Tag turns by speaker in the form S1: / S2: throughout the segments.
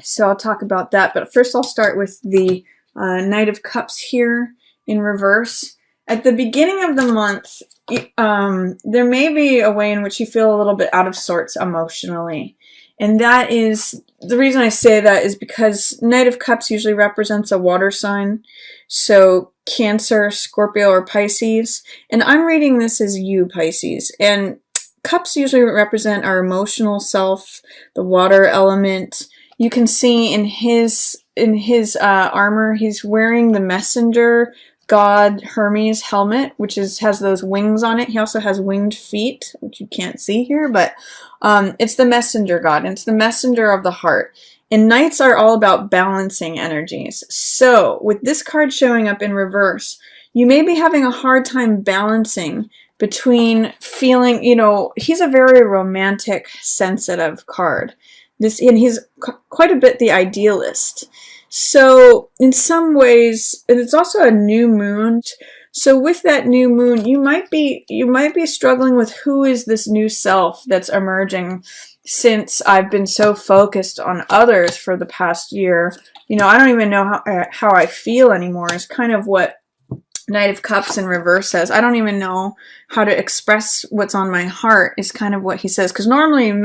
S1: So I'll talk about that. But first I'll start with the Knight of Cups here in reverse. At the beginning of the month, there may be a way in which you feel a little bit out of sorts emotionally. And that is, the reason I say that is because Knight of Cups usually represents a water sign. So Cancer, Scorpio, or Pisces. And I'm reading this as you, Pisces. And cups usually represent our emotional self, the water element. You can see in his armor, he's wearing the messenger god Hermes helmet, which has those wings on it. He also has winged feet, which you can't see here, but it's the messenger god, and it's the messenger of the heart. And knights are all about balancing energies. So with this card showing up in reverse, you may be having a hard time balancing between feeling, he's a very romantic, sensitive card. And he's quite a bit the idealist. So in some ways, and it's also a new moon. So with that new moon, you might be struggling with who is this new self that's emerging, since I've been so focused on others for the past year. I don't even know how I feel anymore, is kind of what Knight of Cups in reverse says. I don't even know how to express what's on my heart, is kind of what he says. Because normally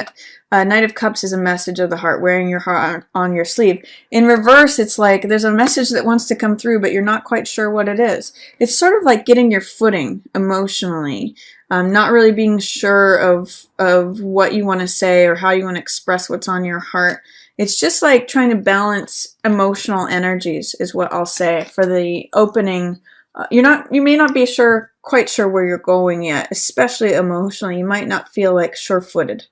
S1: Knight of Cups is a message of the heart, wearing your heart on your sleeve. In reverse, it's like there's a message that wants to come through, but you're not quite sure what it is. It's sort of like getting your footing emotionally, not really being sure of what you want to say or how you want to express what's on your heart. It's just like trying to balance emotional energies, is what I'll say for the opening. You may not be quite sure where you're going yet, especially emotionally. You might not feel like sure-footed.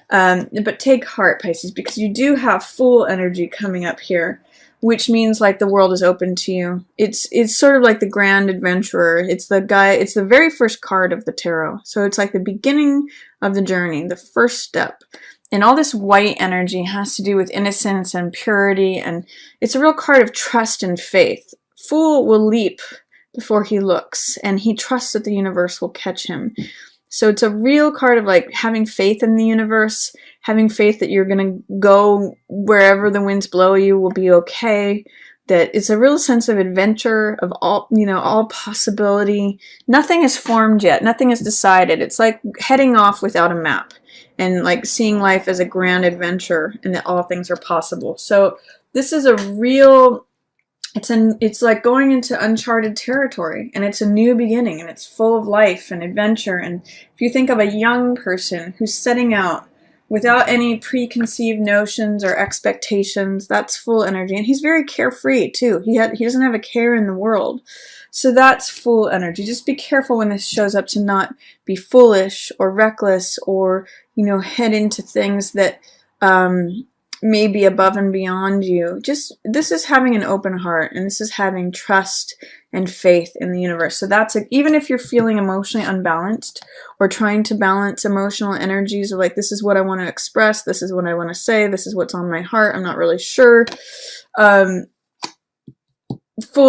S1: But take heart, Pisces, because you do have Fool energy coming up here, which means like the world is open to you. It's sort of like the grand adventurer. It's the very first card of the tarot. So it's like the beginning of the journey, the first step. And all this white energy has to do with innocence and purity, and it's a real card of trust and faith. Fool will leap before he looks, and he trusts that the universe will catch him. So it's a real card of like having faith in the universe, having faith that you're going to go wherever the winds blow you will be okay, that it's a real sense of adventure, of all possibility. Nothing is formed yet, nothing is decided. It's like heading off without a map and like seeing life as a grand adventure and that all things are possible. So this is a real, it's like going into uncharted territory, and it's a new beginning, and it's full of life and adventure. And if you think of a young person who's setting out without any preconceived notions or expectations, that's Fool energy. And he's very carefree too. He doesn't have a care in the world. So that's Fool energy. Just be careful when this shows up to not be foolish or reckless, or head into things that may be above and beyond you. This is having an open heart, and this is having trust and faith in the universe. So that's even if you're feeling emotionally unbalanced or trying to balance emotional energies, or like, this is what I want to express, this is what I want to say, this is what's on my heart, I'm not really sure. Fool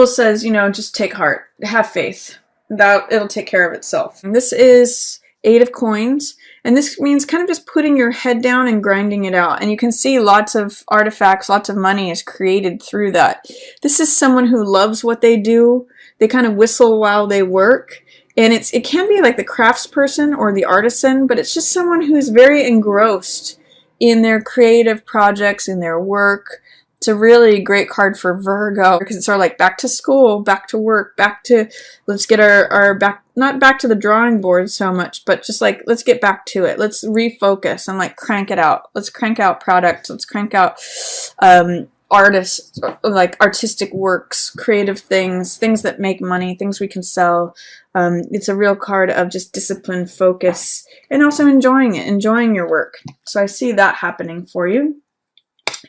S1: says, just take heart, have faith, that it'll take care of itself. And this is 8 of Coins. And this means kind of just putting your head down and grinding it out. And you can see lots of artifacts, lots of money is created through that. This is someone who loves what they do. They kind of whistle while they work. And it can be like the craftsperson or the artisan, but it's just someone who's very engrossed in their creative projects, in their work. It's a really great card for Virgo, because it's sort of like back to school, back to work, let's get our back, not back to the drawing board so much, but just like, let's get back to it. Let's refocus and like crank it out. Let's crank out products. Let's crank out artists, like artistic works, creative things that make money, things we can sell. It's a real card of just discipline, focus, and also enjoying your work. So I see that happening for you.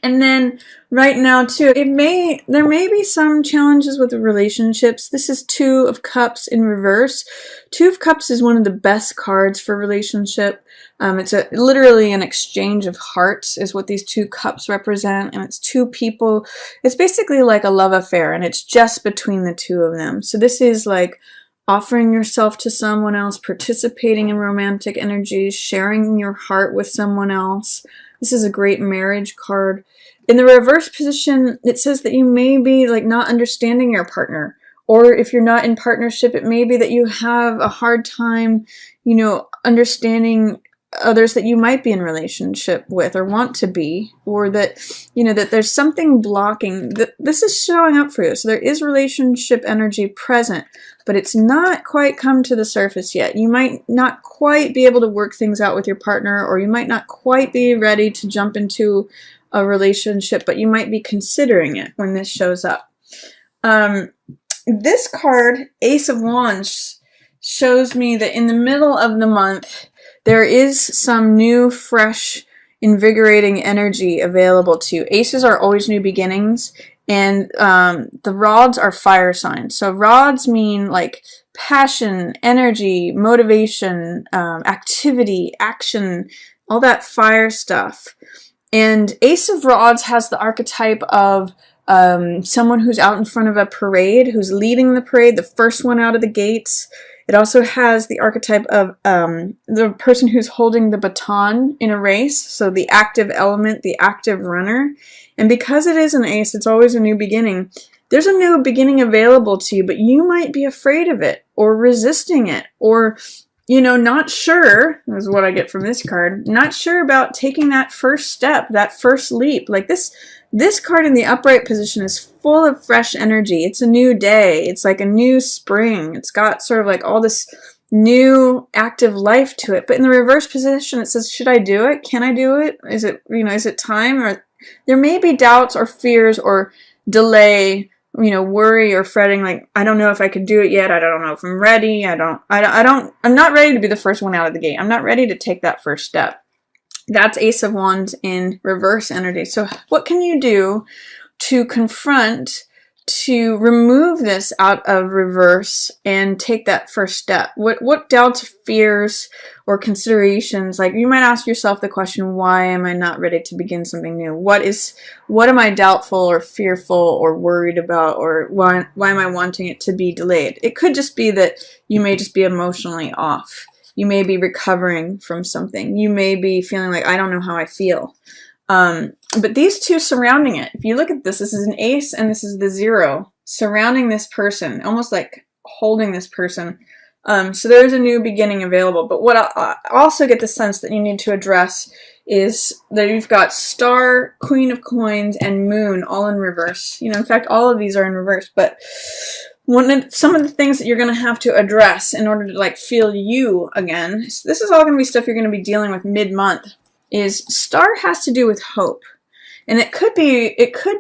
S1: And then right now too, there may be some challenges with the relationships. This is 2 of Cups in reverse. 2 of Cups is one of the best cards for relationship. It's literally an exchange of hearts is what these 2 cups represent, and it's 2 people. It's basically like a love affair, and it's just between the 2 of them. So this is like offering yourself to someone else, participating in romantic energies, sharing your heart with someone else. This is a great marriage card. In the reverse position, it says that you may be like not understanding your partner. Or if you're not in partnership, it may be that you have a hard time, you know, understanding others that you might be in relationship with or want to be, or that, you know, that there's something blocking. This is showing up for you. So there is relationship energy present, but it's not quite come to the surface yet. You might not quite be able to work things out with your partner, or you might not quite be ready to jump into a relationship, but you might be considering it when this shows up. This card, Ace of Wands, shows me that in the middle of the month, there is some new, fresh, invigorating energy available to you. Aces are always new beginnings, and the rods are fire signs. So rods mean like passion, energy, motivation, activity, action, all that fire stuff. And Ace of Rods has the archetype of someone who's out in front of a parade, who's leading the parade, the first one out of the gates. It also has the archetype of the person who's holding the baton in a race, so the active element, the active runner. And because it is an ace, it's always a new beginning. There's a new beginning available to you, but you might be afraid of it, or resisting it, or, you know, not sure, is what I get from this card, not sure about taking that first step, that first leap. Like this card in the upright position is full of fresh energy. It's a new day. It's like a new spring. It's got sort of like all this new active life to it. But in the reverse position, it says, should I do it? Can I do it? Is it, you know, is it time? Or there may be doubts or fears or delay, you know, worry or fretting, like, I don't know if I could do it yet. I don't know if I'm ready. I'm not ready to be the first one out of the gate. I'm not ready to take that first step. That's Ace of Wands in reverse energy. So what can you do to confront, to remove this out of reverse and take that first step? What doubts, fears, or considerations? Like, you might ask yourself the question, why am I not ready to begin something new? What am I doubtful or fearful or worried about, or why am I wanting it to be delayed? It could just be that you may just be emotionally off. You may be recovering from something. You may be feeling like, I don't know how I feel. But these two surrounding it, if you look at this, this is an ace and this is the 0 surrounding this person, almost like holding this person. So there's a new beginning available. But what I also get the sense that you need to address is that you've got Star, Queen of Coins, and Moon all in reverse. You know, in fact, all of these are in reverse. But some of the things that you're going to have to address in order to like feel you again, so this is all going to be stuff you're going to be dealing with mid-month, is Star has to do with hope. And it could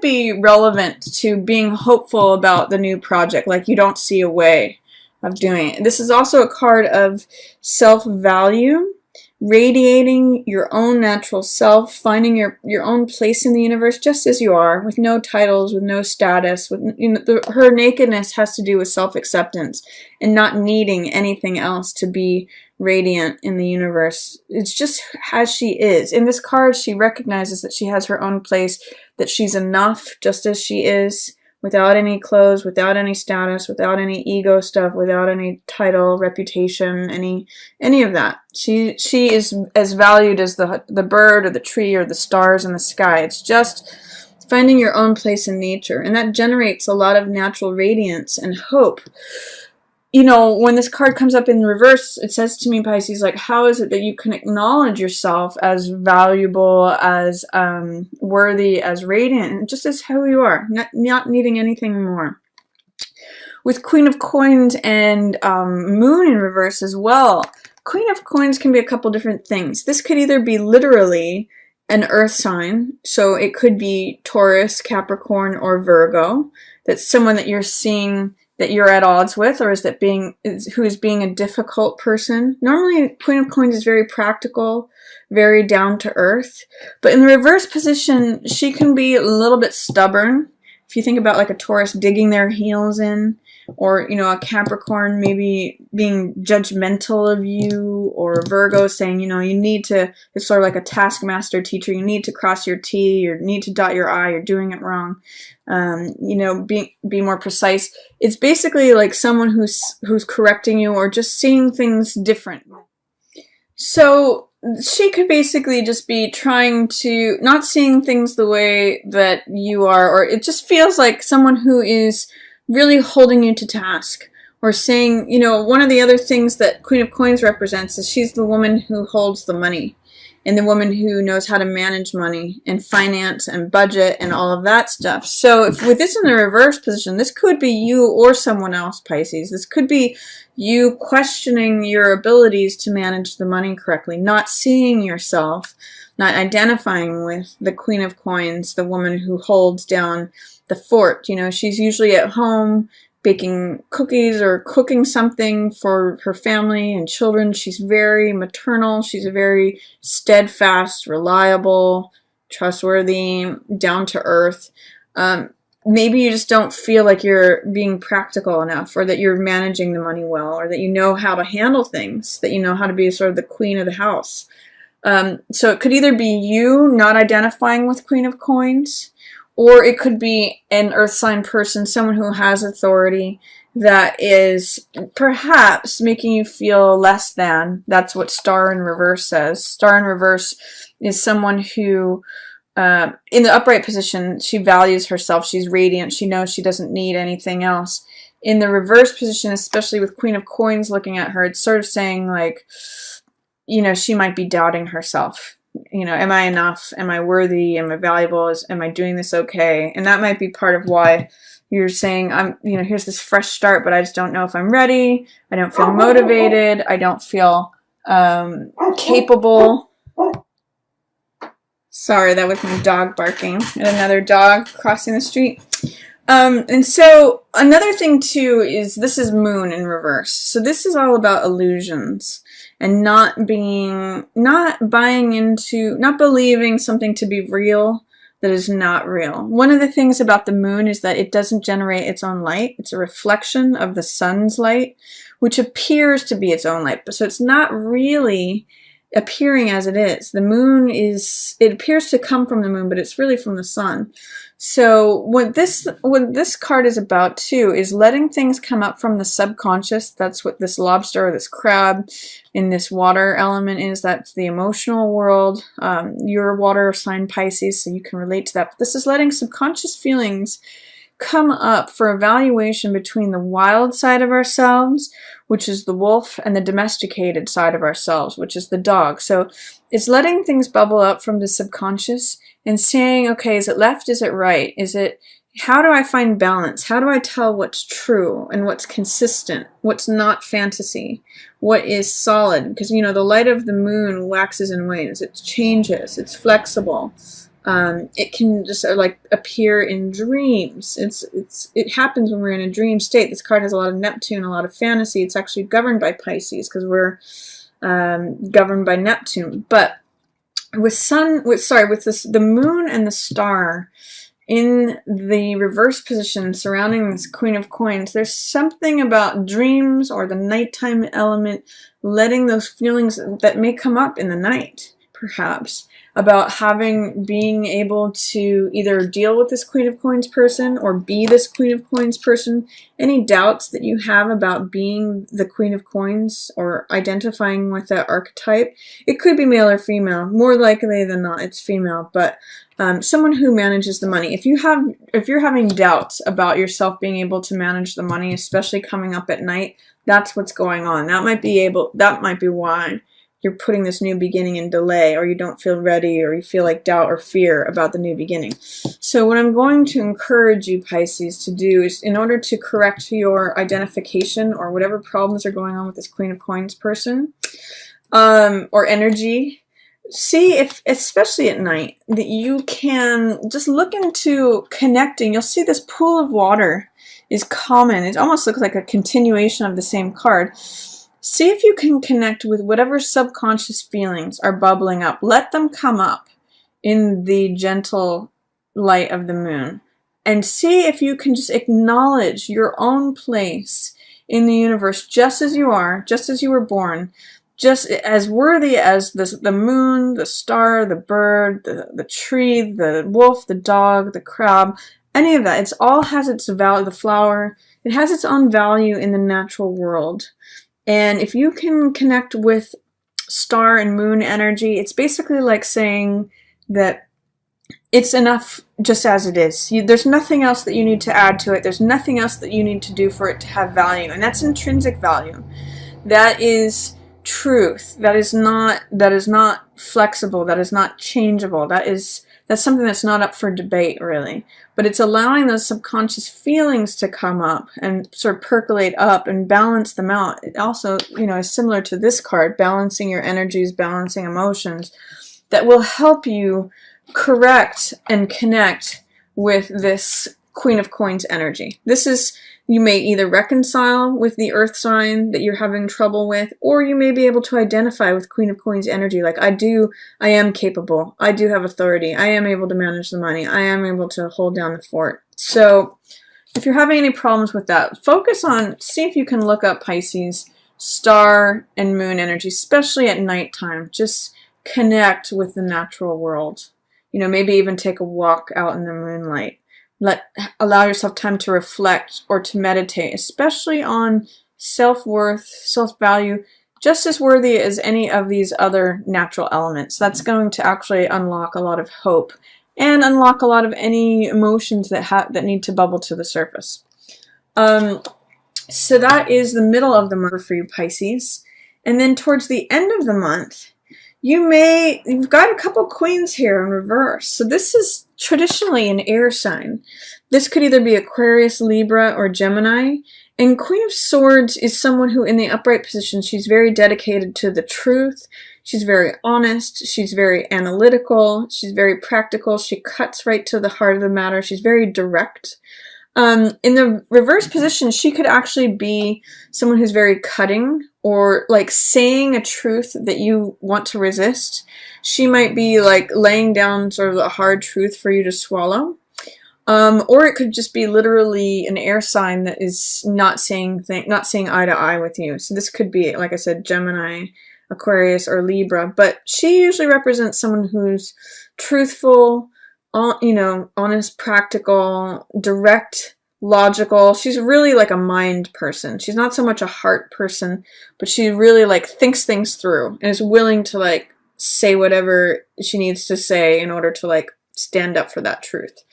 S1: be relevant to being hopeful about the new project, like you don't see a way of doing it. This is also a card of self-value, radiating your own natural self, finding your own place in the universe just as you are, with no titles, with no status. With, you know, her nakedness has to do with self-acceptance and not needing anything else to be radiant in the universe. It's just as she is. In this card, she recognizes that she has her own place, that she's enough just as she is, without any clothes, without any status, without any ego stuff, without any title, reputation, any of that. She is as valued as the bird or the tree or the stars in the sky. It's just finding your own place in nature, and that generates a lot of natural radiance and hope. You know, when this card comes up in reverse, it says to me, Pisces, like, how is it that you can acknowledge yourself as valuable, as worthy, as radiant, just as who you are, not needing anything more? With Queen of Coins and Moon in reverse as well, Queen of Coins can be a couple different things. This could either be literally an earth sign, so it could be Taurus, Capricorn, or Virgo. That's someone that you're seeing that you're at odds with, or who is being a difficult person. Normally, Queen of Coins is very practical, very down to earth. But in the reverse position, she can be a little bit stubborn. If you think about like a Taurus digging their heels in, or, you know, a Capricorn maybe being judgmental of you, or Virgo saying, you know, you need to, it's sort of like a taskmaster teacher, you need to cross your T, you need to dot your I, you're doing it wrong. You know, be more precise. It's basically like someone who's correcting you or just seeing things different. So she could basically just be trying to, not seeing things the way that you are, or it just feels like someone who is really holding you to task, or saying, you know, one of the other things that Queen of Coins represents is she's the woman who holds the money, and the woman who knows how to manage money and finance and budget and all of that stuff. So if with this in the reverse position, this could be you or someone else, Pisces. This could be you questioning your abilities to manage the money correctly, not seeing yourself, not identifying with the Queen of Coins, the woman who holds down the fort. You know, she's usually at home baking cookies or cooking something for her family and children. She's very maternal. She's a very steadfast, reliable, trustworthy, down to earth. Maybe you just don't feel like you're being practical enough, or that you're managing the money well, or that you know how to handle things, that you know how to be sort of the queen of the house. So it could either be you not identifying with Queen of Coins, or it could be an earth sign person, someone who has authority, that is perhaps making you feel less than. That's what Star in Reverse says. Star in Reverse is someone who, in the upright position, she values herself. She's radiant. She knows she doesn't need anything else. In the reverse position, especially with Queen of Coins looking at her, it's sort of saying, like, you know, she might be doubting herself. You know, am I enough? Am I worthy? Am I valuable? Am I doing this okay? And that might be part of why you're saying, you know, here's this fresh start, but I just don't know if I'm ready. I don't feel motivated. I don't feel capable. Sorry, that was my dog barking at another dog crossing the street. And so another thing too is this is Moon in reverse. So this is all about illusions and not buying into, not believing something to be real that is not real. One of the things about the moon is that it doesn't generate its own light. It's a reflection of the sun's light, which appears to be its own light. So it's not really appearing as it is. The moon is, it appears to come from the moon, but it's really from the sun. So what this card is about too is letting things come up from the subconscious. That's what this lobster or this crab in this water element is. That's the emotional world. You're a water sign Pisces, so you can relate to that. But this is letting subconscious feelings come up for evaluation between the wild side of ourselves, which is the wolf, and the domesticated side of ourselves, which is the dog. So it's letting things bubble up from the subconscious and saying, okay, is it left? Is it right? Is it, how do I find balance? How do I tell what's true and what's consistent? What's not fantasy? What is solid? Because, you know, the light of the moon waxes and wanes. It changes. It's flexible. It can just like appear in dreams. It happens when we're in a dream state. This card has a lot of Neptune, a lot of fantasy. It's actually governed by Pisces because we're governed by Neptune. But with the moon and the star in the reverse position surrounding this Queen of Coins, there's something about dreams or the nighttime element, letting those feelings that may come up in the night, perhaps, about being able to either deal with this Queen of Coins person or be this Queen of Coins person. Any doubts that you have about being the Queen of Coins or identifying with that archetype, it could be male or female. More likely than not, it's female, but someone who manages the money. If you're having doubts about yourself being able to manage the money, especially coming up at night, that's what's going on. That might be why you're putting this new beginning in delay, or you don't feel ready, or you feel like doubt or fear about the new beginning. So what I'm going to encourage you, Pisces, to do is, in order to correct your identification or whatever problems are going on with this Queen of Coins person, or energy, see if, especially at night, that you can just look into connecting. You'll see this pool of water is common. It almost looks like a continuation of the same card. See if you can connect with whatever subconscious feelings are bubbling up. Let them come up in the gentle light of the moon. And see if you can just acknowledge your own place in the universe just as you are, just as you were born, just as worthy as the moon, the star, the bird, the tree, the wolf, the dog, the crab, any of that. It all has its value, the flower. It has its own value in the natural world. And if you can connect with star and moon energy, it's basically like saying that it's enough just as it is. There's nothing else that you need to add to it. There's nothing else that you need to do for it to have value. And that's intrinsic value. That is truth. That is not flexible. That is not changeable. That's something that's not up for debate, really. But it's allowing those subconscious feelings to come up and sort of percolate up and balance them out. It also, is similar to this card, balancing your energies, balancing emotions, that will help you correct and connect with this Queen of Coins energy. This is, you may either reconcile with the earth sign that you're having trouble with, or you may be able to identify with Queen of Coins energy, like I am capable, I do have authority, I am able to manage the money, I am able to hold down the fort. So if you're having any problems with that, focus on, see if you can look up Pisces star and moon energy, especially at nighttime. Just connect with the natural world. Maybe even take a walk out in the moonlight. Allow yourself time to reflect or to meditate, especially on self-worth, self-value, just as worthy as any of these other natural elements. That's going to actually unlock a lot of hope and unlock a lot of any emotions that need to bubble to the surface. So that is the middle of the month for you, Pisces. And then towards the end of the month, you've got a couple queens here in reverse. So this is traditionally an air sign. This could either be Aquarius, Libra, or Gemini. And Queen of Swords is someone who, in the upright position, she's very dedicated to the truth. She's very honest. She's very analytical. She's very practical. She cuts right to the heart of the matter. She's very direct. In the reverse position, she could actually be someone who's very cutting, or like saying a truth that you want to resist. She might be like laying down sort of a hard truth for you to swallow. Or it could just be literally an air sign that is not saying eye to eye with you. So this could be, like I said, Gemini, Aquarius, or Libra. But she usually represents someone who's truthful, honest, practical, direct, logical. She's really like a mind person. She's not so much a heart person, but she really like thinks things through and is willing to like say whatever she needs to say in order to like stand up for that truth.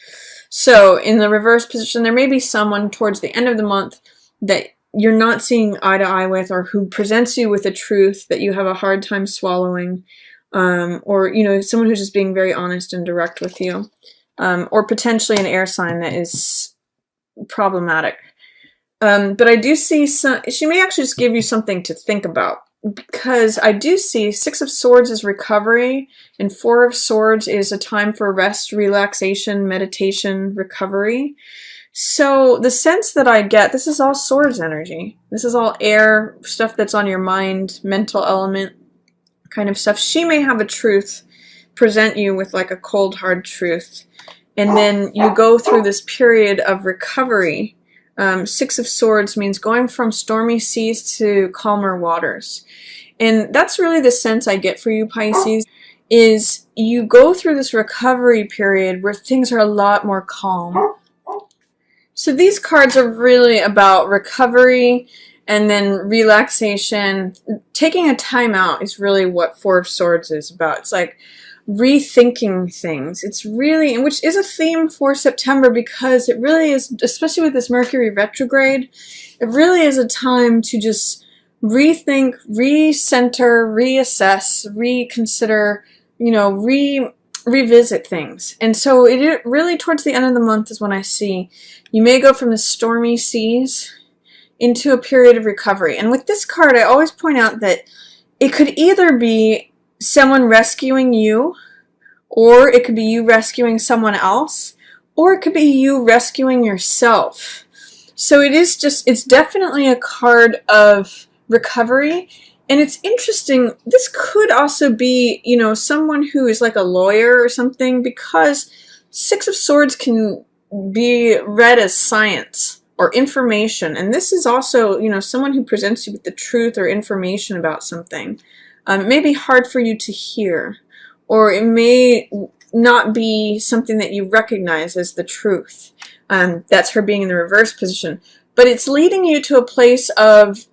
S1: So in the reverse position, there may be someone towards the end of the month that you're not seeing eye to eye with, or who presents you with a truth that you have a hard time swallowing. Or, someone who's just being very honest and direct with you, or potentially an air sign that is problematic. But I do see she may actually just give you something to think about, because I do see Six of Swords is recovery, and Four of Swords is a time for rest, relaxation, meditation, recovery. So the sense that I get, this is all swords energy. This is all air, stuff that's on your mind, mental element kind of stuff. She may have a truth, present you with like a cold, hard truth, and then you go through this period of recovery. Six of Swords means going from stormy seas to calmer waters. And that's really the sense I get for you, Pisces, is you go through this recovery period where things are a lot more calm. So these cards are really about recovery and then relaxation. Taking a time out is really what Four of Swords is about. It's like rethinking things. It's really, which is a theme for September, because it really is, especially with this Mercury retrograde, it really is a time to just rethink, recenter, reassess, reconsider, revisit things. And so it really, towards the end of the month is when I see you may go from the stormy seas into a period of recovery. And with this card, I always point out that it could either be someone rescuing you, or it could be you rescuing someone else, or it could be you rescuing yourself. So it's definitely a card of recovery. And it's interesting, this could also be, someone who is like a lawyer or something, because Six of Swords can be read as science or information. And this is also, someone who presents you with the truth or information about something. It may be hard for you to hear, or it may not be something that you recognize as the truth. That's her being in the reverse position. But it's leading you to a place of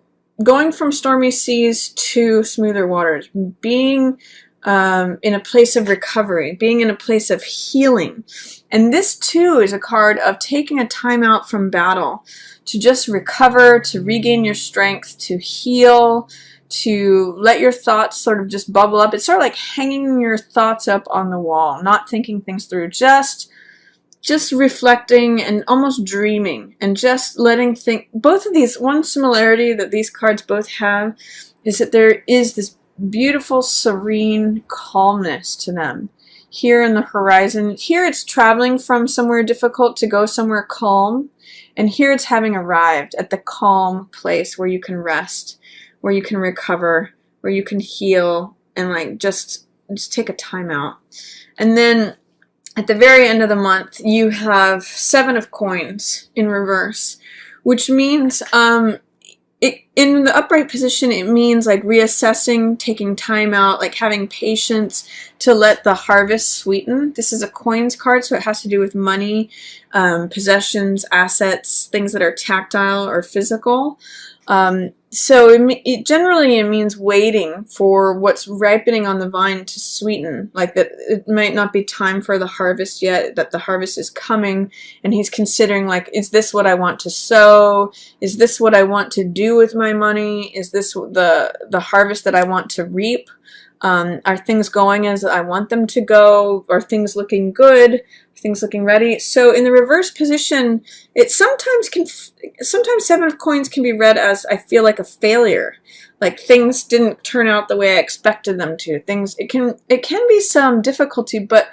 S1: going from stormy seas to smoother waters, being in a place of recovery, being in a place of healing. And this too is a card of taking a time out from battle to just recover, to regain your strength, to heal, to let your thoughts sort of just bubble up. It's sort of like hanging your thoughts up on the wall, not thinking things through, just reflecting and almost dreaming, and just letting think. Both of these, one similarity that these cards both have is that there is this beautiful, serene calmness to them. Here in the horizon, here it's traveling from somewhere difficult to go somewhere calm, and here it's having arrived at the calm place where you can rest, where you can recover, where you can heal, and like just take a time out. And then at the very end of the month, you have 7 of Coins in reverse, which means in the upright position, it means like reassessing, taking time out, like having patience to let the harvest sweeten. This is a Coins card, so it has to do with money, possessions, assets, things that are tactile or physical. So it generally means waiting for what's ripening on the vine to sweeten, like that it might not be time for the harvest yet, that the harvest is coming, and he's considering like, is this what I want to sow? Is this what I want to do with my money? Is this the harvest that I want to reap? Are things going as I want them to go? Are things looking good? Are things looking ready? So in the reverse position, it sometimes 7 of Coins can be read as, I feel like, a failure. Like things didn't turn out the way I expected them to. It can be some difficulty, but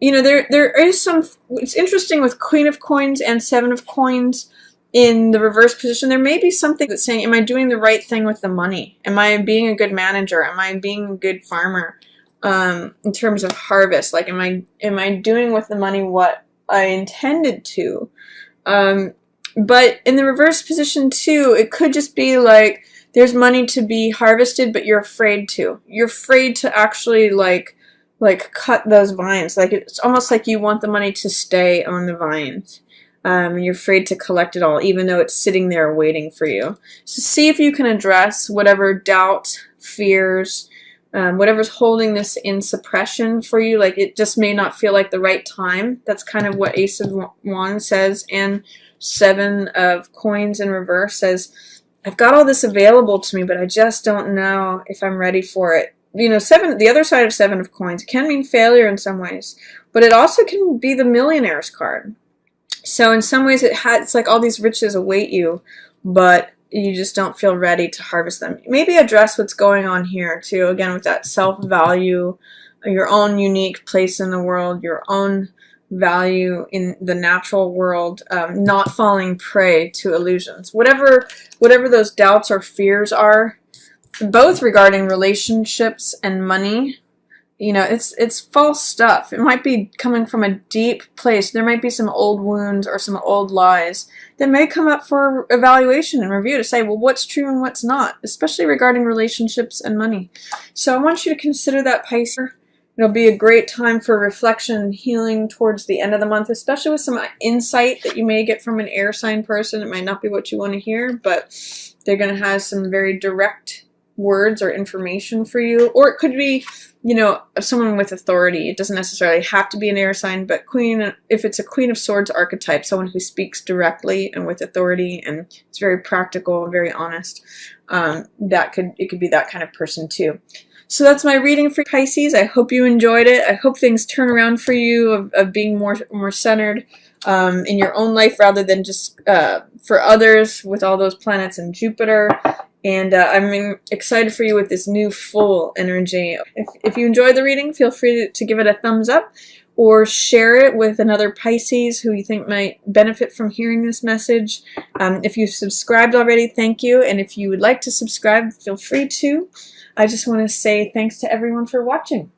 S1: you know, there is some. It's interesting with Queen of Coins and 7 of Coins. In the reverse position, there may be something that's saying, am I doing the right thing with the money? Am I being a good manager? Am I being a good farmer in terms of harvest? Like, am I doing with the money what I intended to? But in the reverse position too, it could just be like there's money to be harvested, but you're afraid to. You're afraid to actually like cut those vines. Like it's almost like you want the money to stay on the vines. You're afraid to collect it all, even though it's sitting there waiting for you. So see if you can address whatever doubts, fears, whatever's holding this in suppression for you. Like it just may not feel like the right time. That's kind of what Ace of Wands says. And 7 of Coins in reverse says, I've got all this available to me, but I just don't know if I'm ready for it. You know, the other side of 7 of Coins can mean failure in some ways, but it also can be the Millionaire's card. So in some ways it's like all these riches await you, but you just don't feel ready to harvest them. Maybe address what's going on here too, again with that self-value, your own unique place in the world, your own value in the natural world, not falling prey to illusions. Whatever those doubts or fears are, both regarding relationships and money, you know, it's false stuff. It might be coming from a deep place. There might be some old wounds or some old lies that may come up for evaluation and review to say, well, what's true and what's not, especially regarding relationships and money. So I want you to consider that, Pisces. It'll be a great time for reflection and healing towards the end of the month, especially with some insight that you may get from an air sign person. It might not be what you want to hear, but they're going to have some very direct words or information for you. Or it could be, you know, someone with authority. It doesn't necessarily have to be an air sign, but if it's a Queen of Swords archetype, someone who speaks directly and with authority and is very practical and very honest, it could be that kind of person too. So that's my reading for Pisces. I hope you enjoyed it. I hope things turn around for you of being more centered in your own life rather than just for others with all those planets and Jupiter. And I'm excited for you with this new full energy. If you enjoyed the reading, feel free to give it a thumbs up or share it with another Pisces who you think might benefit from hearing this message. If you've subscribed already, thank you. And if you would like to subscribe, feel free to. I just want to say thanks to everyone for watching.